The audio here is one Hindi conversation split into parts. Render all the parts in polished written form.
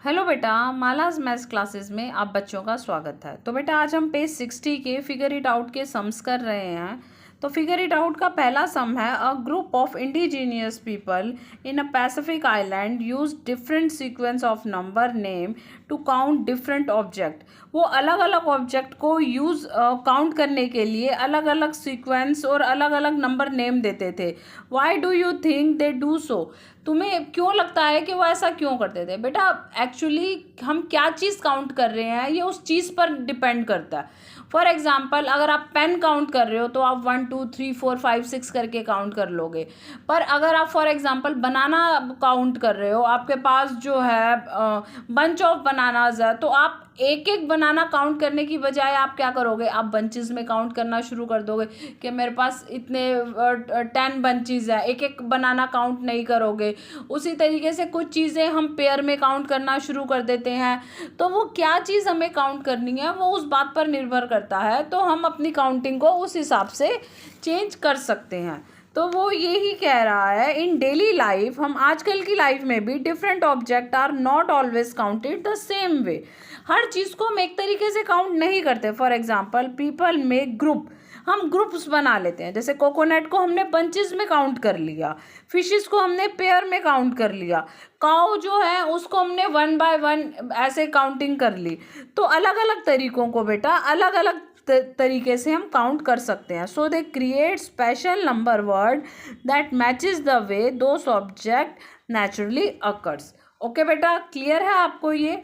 हेलो बेटा, मालाज मैथ्स क्लासेस में आप बच्चों का स्वागत है। तो बेटा आज हम पेज 60 के फिगर इट आउट के सम्स कर रहे हैं। तो फिगर इट आउट का पहला सम है, a group of indigenous people in a Pacific island use different sequence of number name to count different object. वो अलग अलग ऑब्जेक्ट को यूज़ काउंट करने के लिए अलग अलग सीक्वेंस और अलग अलग नंबर नेम देते थे। Why do you think they do so? तुम्हें क्यों लगता है कि वो ऐसा क्यों करते थे? बेटा एक्चुअली हम क्या चीज़ काउंट कर रहे हैं ये उस चीज़ पर डिपेंड करता है। फॉर एग्जाम्पल अगर आप पेन काउंट कर रहे हो तो आप 1 2 3 4 5 6 करके काउंट कर लोगे। पर अगर आप फॉर एग्जाम्पल बनाना काउंट कर रहे हो, आपके पास जो है बंच ऑफ बनानाज है, तो आप एक एक बनाना काउंट करने की बजाय आप क्या करोगे? आप बंचेस में काउंट करना शुरू कर दोगे कि मेरे पास इतने 10 बंचेस है, एक एक बनाना काउंट नहीं करोगे। उसी तरीके से कुछ चीज़ें हम पेयर में काउंट करना शुरू कर देते हैं। तो वो क्या चीज़ हमें काउंट करनी है वो उस बात पर निर्भर करता है, तो हम अपनी काउंटिंग को उस हिसाब से चेंज कर सकते हैं। तो वो यही कह रहा है, इन डेली लाइफ, हम आजकल की लाइफ में भी different object are not always counted the same way. हर चीज़ को हम एक तरीके से काउंट नहीं करते। For example people make group, हम ग्रुप्स बना लेते हैं। जैसे कोकोनट को हमने बंचेस में काउंट कर लिया, फिशेस को हमने पेयर में काउंट कर लिया, काऊ जो है उसको हमने 1 बाय 1 ऐसे काउंटिंग कर ली। तो अलग अलग तरीकों को बेटा अलग अलग तरीके से हम काउंट कर सकते हैं। So they create special number word that matches the way those object naturally occurs. Okay बेटा, क्लियर है आपको ये?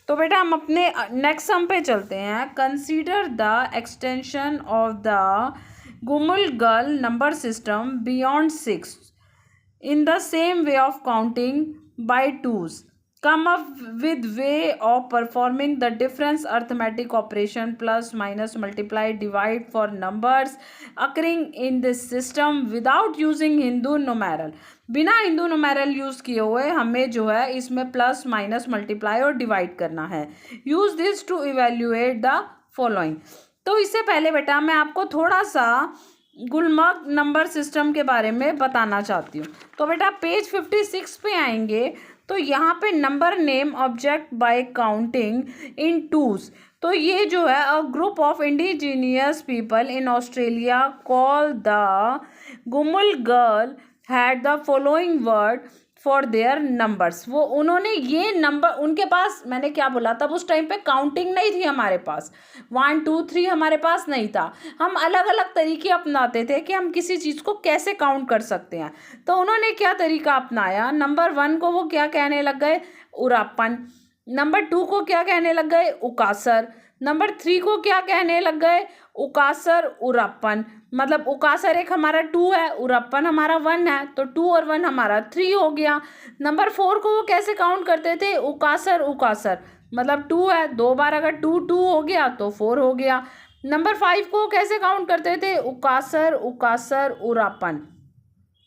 तो बेटा हम अपने नेक्स्ट सम पे चलते हैं। Consider the extension of the Gumulgal number system beyond 6 in the same way of counting by twos. Come up with way of performing the difference arithmetic operation plus minus multiply divide for numbers occurring in this system without using Hindu numeral. बिना हिंदू नुमेरल यूज़ किए हुए हमें जो है इसमें प्लस माइनस मल्टीप्लाई और डिवाइड करना है। Use this to evaluate the following. तो इससे पहले बेटा मैं आपको थोड़ा सा गुलमर्ग नंबर सिस्टम के बारे में बताना चाहती हूँ। तो बेटा पेज 56 पे आएंगे तो यहाँ पे number name object by counting in twos. तो ये जो है, a group of indigenous people in Australia call the Gumulgal had the following word for their numbers. वो उन्होंने ये नंबर, उनके पास, मैंने क्या बोला तब उस टाइम पे काउंटिंग नहीं थी हमारे पास, 1 2 3 हमारे पास नहीं था। हम अलग अलग तरीके अपनाते थे कि हम किसी चीज़ को कैसे काउंट कर सकते हैं। तो उन्होंने क्या तरीका अपनाया? नंबर 1 को वो क्या कहने लग गए? उरापन। नंबर 2 को क्या कहने लग गए? उकासर। नंबर 3 को क्या कहने लग गए? उकासर उरापन। मतलब उकासर एक हमारा 2 है, उरापन हमारा 1 है, तो 2 और 1 हमारा 3 हो गया। नंबर 4 को वो कैसे काउंट करते थे? उकासर उकासर, मतलब 2 है, 2 बार अगर 2 2 हो गया तो 4 हो गया। नंबर 5 को कैसे काउंट करते थे? उकासर उकासर उरापन,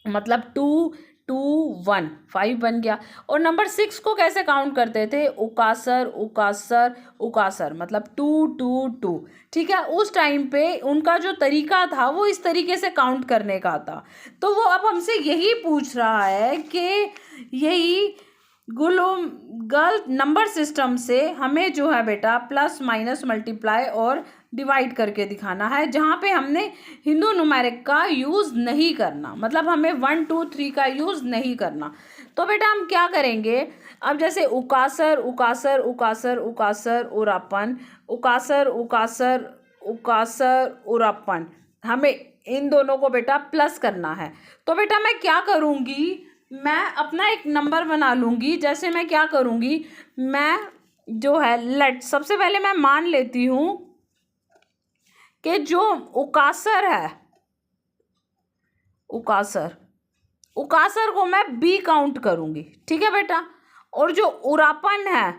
मतलब 2 2 1, 5 बन गया। और नंबर 6 को कैसे काउंट करते थे? उकासर उकासर उकासर, मतलब 2 2 2। ठीक है, उस टाइम पे उनका जो तरीका था वो इस तरीके से काउंट करने का था। तो वो अब हमसे यही पूछ रहा है कि यही गुमुल-गल नंबर सिस्टम से हमें जो है बेटा प्लस माइनस मल्टीप्लाई और डिवाइड करके दिखाना है, जहाँ पे हमने हिंदू न्यूमेरिक का यूज़ नहीं करना, मतलब हमें 1 2 3 का यूज़ नहीं करना। तो बेटा हम क्या करेंगे? अब जैसे उकासर उकासर उकासर उकासर उरापन, उकासर उकासर उकासर उरापन, हमें इन दोनों को बेटा प्लस करना है। तो बेटा मैं क्या करूँगी? मैं अपना एक नंबर बना लूँगी। जैसे मैं क्या करूँगी, मैं जो है लेट, सबसे पहले मैं मान लेती हूँ कि जो उकासर है, उकासर उकासर को मैं बी काउंट करूँगी। ठीक है बेटा, और जो उरापन है,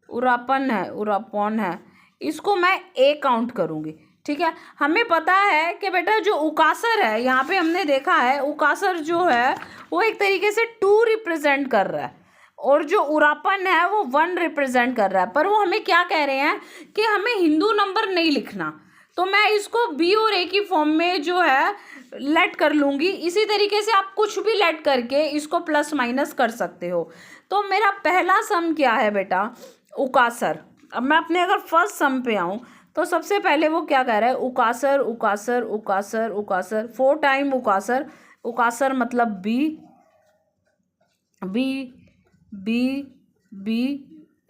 उरापन है, इसको मैं ए काउंट करूँगी। ठीक है, हमें पता है कि बेटा जो उकासर है, यहाँ पे हमने देखा है उकासर जो है वो एक तरीके से 2 रिप्रेजेंट कर रहा है, और जो उरापन है वो 1 रिप्रेजेंट कर रहा है। पर वो हमें क्या कह रहे हैं कि हमें हिंदू नंबर नहीं लिखना। तो मैं इसको बी और ए की फॉर्म में जो है लेट कर लूँगी। इसी तरीके से आप कुछ भी लेट करके इसको प्लस माइनस कर सकते हो। तो मेरा पहला सम क्या है बेटा, उकासर। अब मैं अपने अगर फर्स्ट सम पे आऊँ तो सबसे पहले वो क्या कह रहा है, उकासर उकासर उकासर उकासर, 4 टाइम उकासर। उकासर मतलब बी बी बी बी,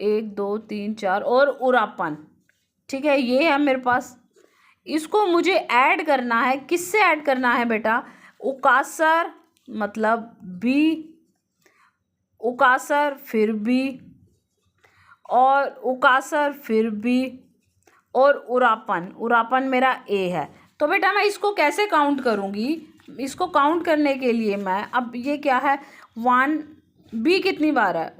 1 2 3 4 और उरापन। ठीक है, ये है मेरे पास। इसको मुझे ऐड करना है, किससे ऐड करना है बेटा, उकासर मतलब बी, उकासर फिर बी, और उकासर फिर बी, और उरापन। उरापन मेरा ए है। तो बेटा मैं इसको कैसे काउंट करूँगी, इसको काउंट करने के लिए मैं, अब ये क्या है, 1, बी कितनी बार है,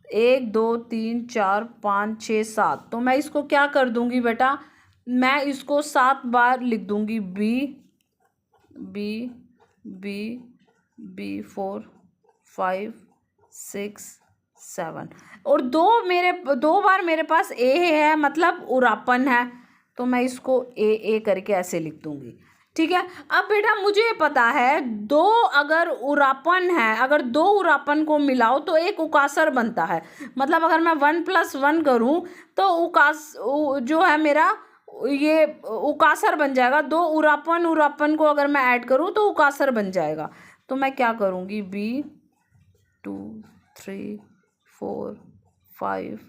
1 2 3 4 5 6 7, तो मैं इसको क्या कर दूँगी बेटा, मैं इसको 7 बार लिख दूँगी, बी बी बी बी 4 5 6 7, और 2 बार मेरे पास ए है, मतलब उरापन है, तो मैं इसको ए करके ऐसे लिख दूँगी। ठीक है, अब बेटा मुझे पता है 2 अगर उरापन है, अगर 2 उरापन को मिलाओ तो एक उकासर बनता है। मतलब अगर मैं 1 + 1 करूँ तो जो है मेरा ये उकासर बन जाएगा। 2 उरापन को अगर मैं ऐड करूँ तो उकासर बन जाएगा। तो मैं क्या करूँगी, बी 2 3 4 5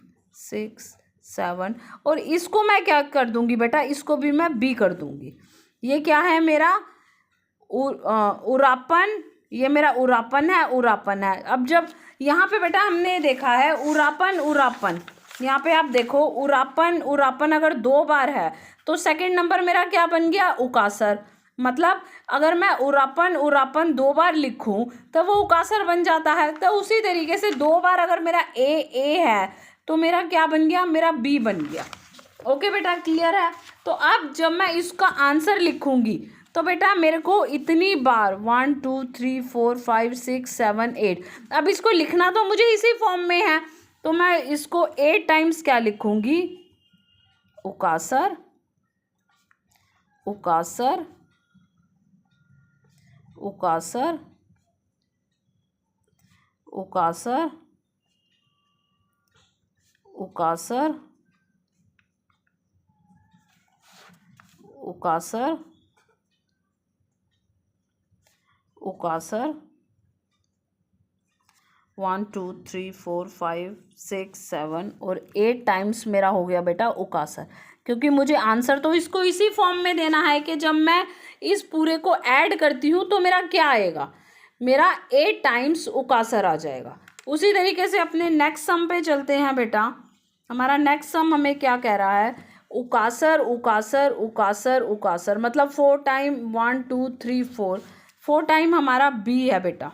6 7, और इसको मैं क्या कर दूँगी बेटा, इसको भी मैं बी कर दूँगी। ये क्या है मेरा उरापन, ये मेरा उरापन है। अब जब यहाँ पे बेटा हमने देखा है उरापन, यहाँ पे आप देखो उरापन अगर 2 बार है तो सेकंड नंबर मेरा क्या बन गया, उकासर। मतलब अगर मैं उरापन 2 बार लिखूं तो वो उकासर बन जाता है। तो उसी तरीके से 2 बार अगर मेरा ए है तो मेरा क्या बन गया, मेरा बी बन गया। ओके बेटा, क्लियर है। तो अब जब मैं इसका आंसर लिखूंगी तो बेटा मेरे को इतनी बार 1 2 3 4 5 6 7 8, अब इसको लिखना तो मुझे इसी फॉर्म में है, तो मैं इसको 8 टाइम्स क्या लिखूंगी, उकासर उकासर उकासर उकासर उकासर उकासर उकासर 1 2 3 4 5 6 7 और 8 टाइम्स मेरा हो गया बेटा उकासर। क्योंकि मुझे आंसर तो इसको इसी फॉर्म में देना है कि जब मैं इस पूरे को ऐड करती हूँ तो मेरा क्या आएगा, मेरा 8 टाइम्स उकासर आ जाएगा। उसी तरीके से अपने नेक्स्ट सम पे चलते हैं बेटा। हमारा नेक्स्ट सम हमें क्या कह रहा है, उकासर उकासर उकासर उकासर, मतलब 4 टाइम 1 2 3 4 टाइम हमारा बी है बेटा,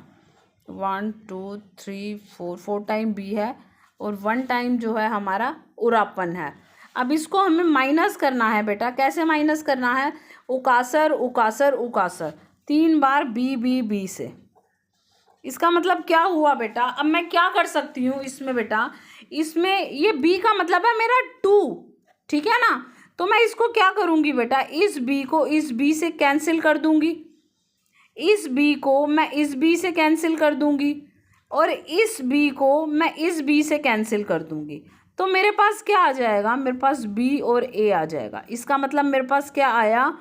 1 2 3 4 टाइम बी है, और 1 टाइम जो है हमारा उरापन है। अब इसको हमें माइनस करना है बेटा। कैसे माइनस करना है, उकासर उकासर उकासर 3 बार बी से। इसका मतलब क्या हुआ बेटा, अब मैं क्या कर सकती हूँ इसमें बेटा, इसमें ये बी का मतलब है मेरा 2, ठीक है ना। तो मैं इसको क्या करूँगी बेटा, इस बी को इस बी से कैंसिल कर दूँगी, इस बी को मैं इस बी से कैंसिल कर दूँगी, और इस बी को मैं इस बी से कैंसिल कर दूँगी। तो मेरे पास क्या आ जाएगा, मेरे पास बी और ए आ जाएगा। इसका मतलब मेरे पास क्या आया,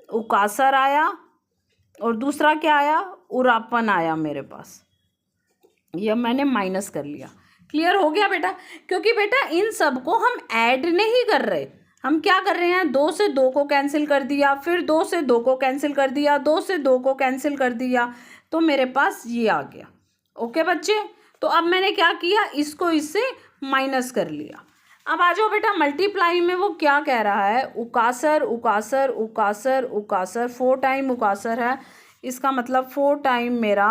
उकासर आया, और दूसरा क्या आया, उरापन आया मेरे पास। यह मैंने माइनस कर लिया। क्लियर हो गया बेटा। क्योंकि बेटा इन सब को हम ऐड नहीं कर रहे, हम क्या कर रहे हैं, 2 से 2 को कैंसिल कर दिया, फिर 2 से 2 को कैंसिल कर दिया, 2 से 2 को कैंसिल कर दिया, तो मेरे पास ये आ गया। ओके बच्चे, तो अब मैंने क्या किया, इसको इससे माइनस कर लिया। अब आ जाओ बेटा मल्टीप्लाई में, वो क्या कह रहा है, उकासर उकासर उकासर उकासर 4 टाइम उकासर है। इसका मतलब 4 टाइम मेरा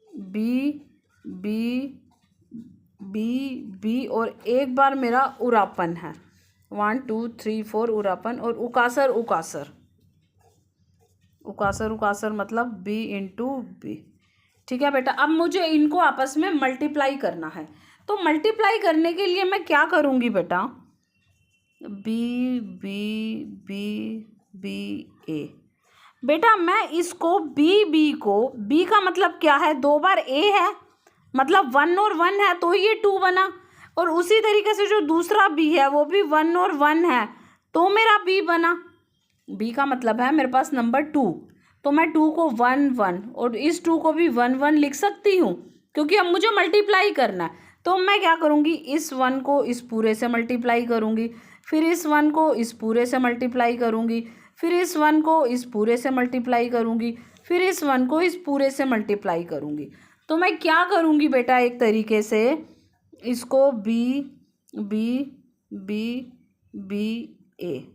बी बी बी बी, और एक बार मेरा उरापन है, 1 2 3 4 उरापन, और उकासर उकासर उकासर उकासर मतलब बी इंटू बी। ठीक है बेटा। अब मुझे इनको आपस में मल्टीप्लाई करना है। तो मल्टीप्लाई करने के लिए मैं क्या करूँगी बेटा, बी बी बी बी ए। बेटा मैं इसको बी को, बी का मतलब क्या है, 2 बार ए है, मतलब 1 और 1 है तो ये 2 बना। और उसी तरीके से जो दूसरा बी है वो भी 1 और 1 है तो मेरा बी बना। बी का मतलब है मेरे पास नंबर 2, तो मैं 2 को 1 1 और इस 2 को भी 1 1 लिख सकती हूँ, क्योंकि अब मुझे मल्टीप्लाई करना है। तो मैं क्या करूँगी, इस 1 को इस पूरे से मल्टीप्लाई करूँगी, फिर इस 1 को इस पूरे से मल्टीप्लाई करूँगी, फिर इस 1 को इस पूरे से मल्टीप्लाई करूँगी, फिर इस 1 को इस पूरे से मल्टीप्लाई करूँगी। तो मैं क्या करूँगी बेटा, एक तरीके से इसको बी बी बी बी ए,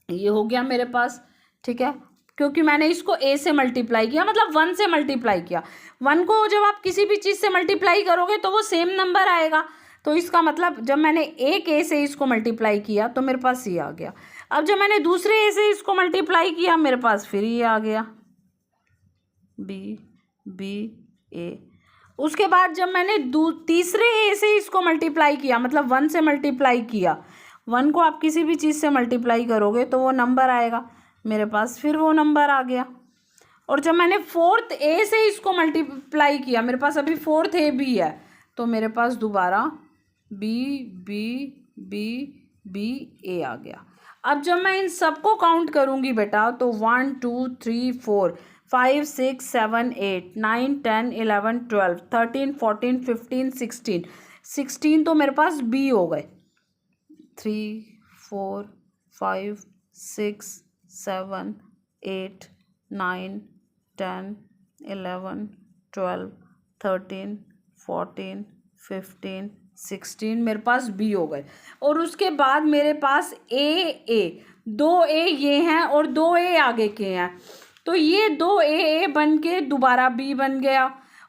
ये हो गया मेरे पास, ठीक है, क्योंकि मैंने इसको ए से मल्टीप्लाई किया, मतलब 1 से मल्टीप्लाई किया। 1 को जब आप किसी भी चीज़ से मल्टीप्लाई करोगे तो वो सेम नंबर आएगा, तो इसका मतलब जब मैंने एक ए से इसको मल्टीप्लाई किया तो मेरे पास ये आ गया। अब जब मैंने दूसरे ए से इसको मल्टीप्लाई किया मेरे पास फिर ये आ गया, बी बी ए। उसके बाद जब मैंने तीसरे ए से इसको मल्टीप्लाई किया, मतलब 1 से मल्टीप्लाई किया, 1 को आप किसी भी चीज़ से मल्टीप्लाई करोगे तो वो नंबर आएगा मेरे पास, फिर वो नंबर आ गया। और जब मैंने 4th ए से इसको मल्टीप्लाई किया, मेरे पास अभी 4th ए भी है, तो मेरे पास दोबारा बी बी बी बी ए आ गया। अब जब मैं इन सबको काउंट करूँगी बेटा तो 1 2 3 4 5 6 7 8 9 10 11 12 13 14 15 16 16 तो मेरे पास बी हो गए। 3 4 5 6 7 8 9 10 11 12 13 14 15 16 मेरे पास बी हो गए। और उसके बाद मेरे पास ए 2 ए ये हैं और 2 ए आगे के हैं, तो ये 2 ए बन के दोबारा बी बन गया,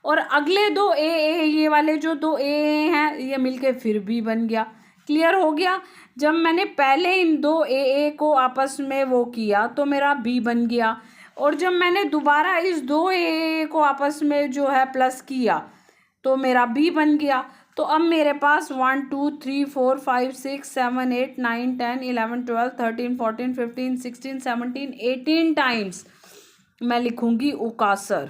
और अगले 2 ए ये वाले जो 2 ए हैं ये मिलके फिर बी बन गया। क्लियर हो गया। जब मैंने पहले इन 2 ए को आपस में वो किया तो मेरा बी बन गया, और जब मैंने दोबारा इस 2 ए को आपस में जो है प्लस किया तो मेरा बी बन गया। तो अब मेरे पास 1 2 3 4 5 6 7 8 9 10 11 12 13 14 15 16 17 18 टाइम्स मैं लिखूंगी उकासर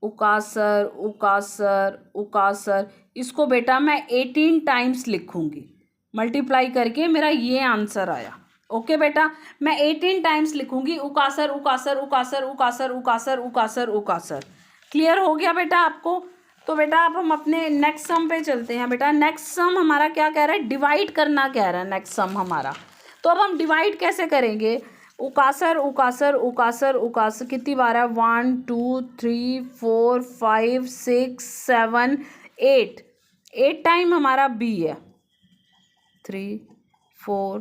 उकासर उकासर उकासर। इसको बेटा मैं 18 टाइम्स लिखूंगी, मल्टीप्लाई करके मेरा ये आंसर आया। ओके बेटा, मैं 18 टाइम्स लिखूंगी उकासर उकासर उकासर उकासर उकासर उकासर उकासर। क्लियर हो गया बेटा आपको। तो बेटा अब हम अपने नेक्स्ट सम पे चलते हैं। बेटा नेक्स्ट सम हमारा क्या कह रहा है, डिवाइड करना कह रहा है नेक्स्ट सम हमारा। तो अब हम डिवाइड कैसे करेंगे, उकासर उकासर उकासर उकासर कितनी बार है, 1 2 3 4 5 6 7 8 टाइम हमारा बी है, 3 4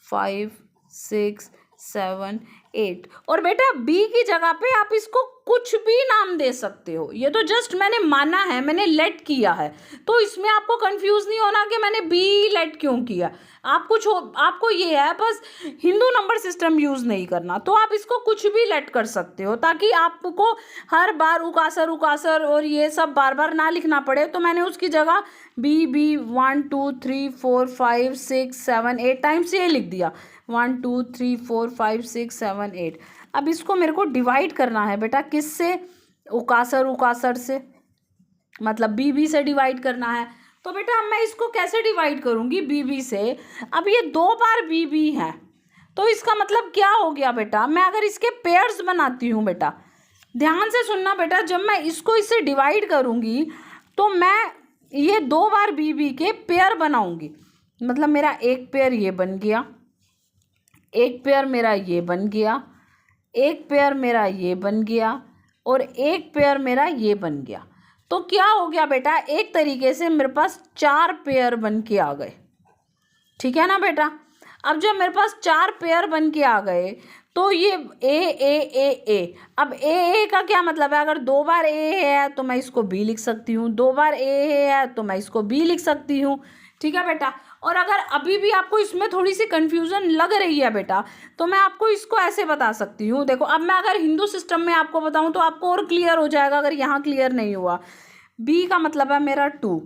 5 6 7 8। और बेटा बी की जगह पे आप इसको कुछ भी नाम दे सकते हो, ये तो जस्ट मैंने माना है, मैंने लेट किया है, तो इसमें आपको कंफ्यूज नहीं होना कि मैंने बी लेट क्यों किया। आपको ये है बस हिंदू नंबर सिस्टम यूज नहीं करना, तो आप इसको कुछ भी लेट कर सकते हो ताकि आपको हर बार उकासर उकासर और ये सब बार बार ना लिखना पड़े। तो मैंने उसकी जगह बी 1 2 3 4 5 6 7 8 टाइम्स ये लिख दिया, 1 2 3 4 5 6 7 8। अब इसको मेरे को डिवाइड करना है बेटा, किससे, उकासर उकासर से, मतलब बी से डिवाइड करना है। तो बेटा मैं इसको कैसे डिवाइड करूंगी बी से, अब ये 2 बार बी है, तो इसका मतलब क्या हो गया बेटा, मैं अगर इसके पेयर्स बनाती हूँ बेटा, ध्यान से सुनना बेटा, जब मैं इसको इससे डिवाइड करूंगी तो मैं ये 2 बार बी के पेयर बनाऊंगी, मतलब मेरा एक पेयर ये बन गया, एक पेयर मेरा ये बन गया, एक पेयर मेरा ये बन गया, और एक पेयर मेरा ये बन गया। तो क्या हो गया बेटा, एक तरीके से मेरे पास 4 पेयर बन के आ गए, ठीक है ना बेटा। अब जब मेरे पास 4 पेयर बन के आ गए तो ये ए अब ए का क्या मतलब है, अगर 2 बार ए है तो मैं इसको बी लिख सकती हूँ, 2 बार ए है तो मैं इसको बी लिख सकती हूँ, ठीक है बेटा। और अगर अभी भी आपको इसमें थोड़ी सी कंफ्यूजन लग रही है बेटा, तो मैं आपको इसको ऐसे बता सकती हूँ। देखो अब मैं अगर हिंदू सिस्टम में आपको बताऊँ तो आपको और क्लियर हो जाएगा, अगर यहाँ क्लियर नहीं हुआ। बी का मतलब है मेरा 2,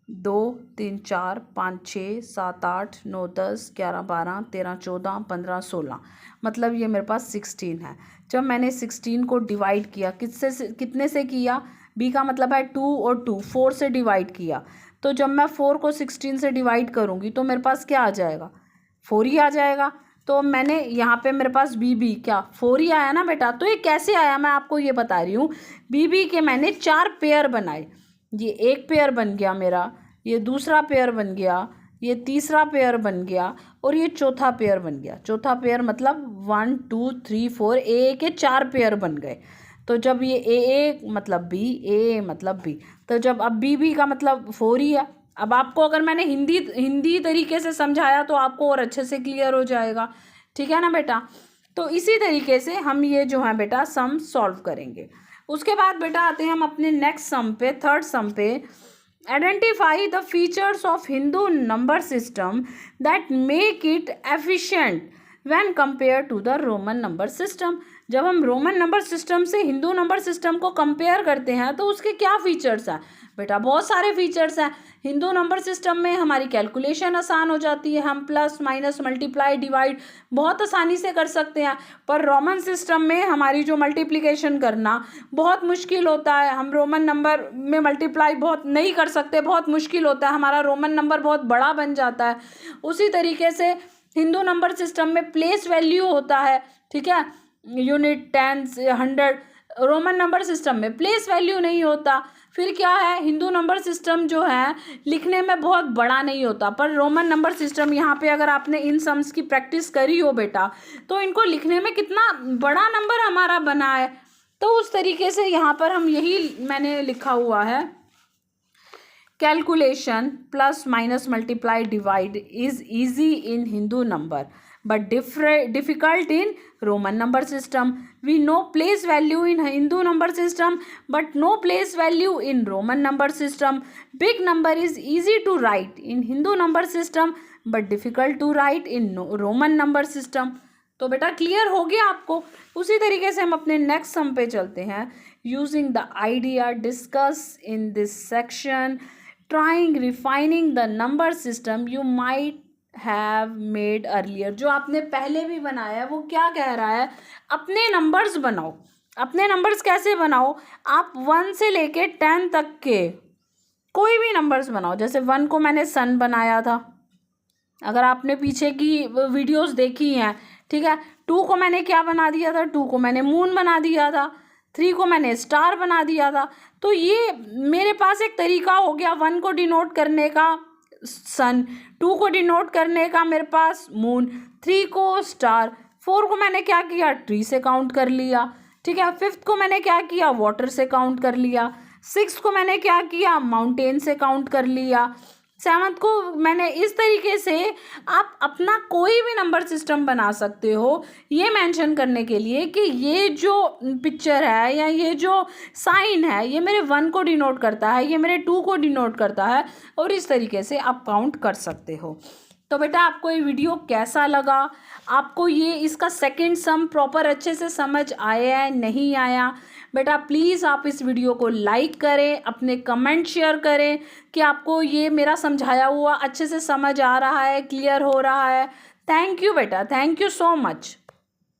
2 3 4 5 6 7 8 9 10 11 12 13 14 15 16, मतलब ये मेरे पास 16 है। जब मैंने 16 को डिवाइड किया कितने से किया, बी का मतलब है 2 और 2 4 से डिवाइड किया, तो जब मैं 4 को 16 से डिवाइड करूँगी तो मेरे पास क्या आ जाएगा, 4 ही आ जाएगा। तो मैंने यहाँ पे मेरे पास बी क्या 4 ही आया ना बेटा। तो ये कैसे आया मैं आपको ये बता रही हूँ। बी के मैंने 4 पेयर बनाए, ये एक पेयर बन गया मेरा, ये दूसरा पेयर बन गया, ये तीसरा पेयर बन गया और ये चौथा पेयर बन गया। चौथा पेयर मतलब 1 2 3 4 ए के 4 पेयर बन गए। तो जब ये ए मतलब बी, ए मतलब बी, तो जब अब बी का मतलब 4 ही है। अब आपको अगर मैंने हिंदी तरीके से समझाया तो आपको और अच्छे से क्लियर हो जाएगा, ठीक है ना बेटा। तो इसी तरीके से हम ये जो है बेटा सम सॉल्व करेंगे। उसके बाद बेटा आते हैं हम अपने नेक्स्ट सम पे, थर्ड सम पे। Identify the features of Hindu number system that make it efficient when compare to the Roman number system. जब हम रोमन नंबर सिस्टम से हिंदू नंबर सिस्टम को कंपेयर करते हैं तो उसके क्या फीचर्स हैं बेटा, बहुत सारे फीचर्स हैं। हिंदू नंबर सिस्टम में हमारी कैलकुलेशन आसान हो जाती है, हम प्लस माइनस मल्टीप्लाई डिवाइड बहुत आसानी से कर सकते हैं। पर रोमन सिस्टम में हमारी जो मल्टीप्लिकेशन करना बहुत मुश्किल होता है, हम रोमन नंबर में मल्टीप्लाई बहुत नहीं कर सकते, बहुत मुश्किल होता है, हमारा रोमन नंबर बहुत बड़ा बन जाता है। उसी तरीके से हिंदू नंबर सिस्टम में प्लेस वैल्यू होता है, ठीक है, unit, tens, 100। Roman number system में प्लेस वैल्यू नहीं होता। फिर क्या है, हिंदू नंबर सिस्टम जो है लिखने में बहुत बड़ा नहीं होता, पर रोमन नंबर सिस्टम यहाँ पे अगर आपने इन सम्स की प्रैक्टिस करी हो बेटा तो इनको लिखने में कितना बड़ा नंबर हमारा बना है। तो उस तरीके से यहाँ पर हम यही मैंने लिखा हुआ है, calculation plus minus multiply divide is easy in Hindu number but difficult in Roman number system. We know place value in Hindu number system but no place value in Roman number system. Big number is easy to write in Hindu number system but difficult to write in Roman number system. तो बेटा क्लियर हो गया आपको। उसी तरीके से हम अपने नेक्स्ट सम पे चलते हैं। Using the idea discuss in this section, trying refining the number system you might have made earlier. जो आपने पहले भी बनाया है वो क्या कह रहा है, अपने नंबर्स बनाओ। अपने नंबर्स कैसे बनाओ, आप 1 से लेके 10 तक के कोई भी नंबर्स बनाओ। जैसे 1 को मैंने सन बनाया था, अगर आपने पीछे की वीडियोस देखी हैं, ठीक है। 2 को मैंने क्या बना दिया था, 2 को मैंने मून बना दिया था। 3 को मैंने स्टार बना दिया था। तो ये मेरे पास एक तरीका हो गया 1 को डिनोट करने का सन, 2 को डिनोट करने का मेरे पास मून, 3 को स्टार, 4 को मैंने क्या किया, ट्री से काउंट कर लिया, ठीक है। 5th को मैंने क्या किया, वाटर से काउंट कर लिया। 6th को मैंने क्या किया, माउंटेन से काउंट कर लिया। 7th को मैंने इस तरीके से आप अपना कोई भी नंबर सिस्टम बना सकते हो, ये मेंशन करने के लिए कि ये जो पिक्चर है या ये जो साइन है ये मेरे 1 को डिनोट करता है, ये मेरे 2 को डिनोट करता है, और इस तरीके से आप काउंट कर सकते हो। तो बेटा आपको ये वीडियो कैसा लगा, आपको ये इसका सेकंड सम प्रॉपर अच्छे से समझ आया है नहीं आया, बेटा प्लीज़ आप इस वीडियो को लाइक करें, अपने कमेंट शेयर करें कि आपको ये मेरा समझाया हुआ अच्छे से समझ आ रहा है, क्लियर हो रहा है। थैंक यू बेटा, थैंक यू सो मच।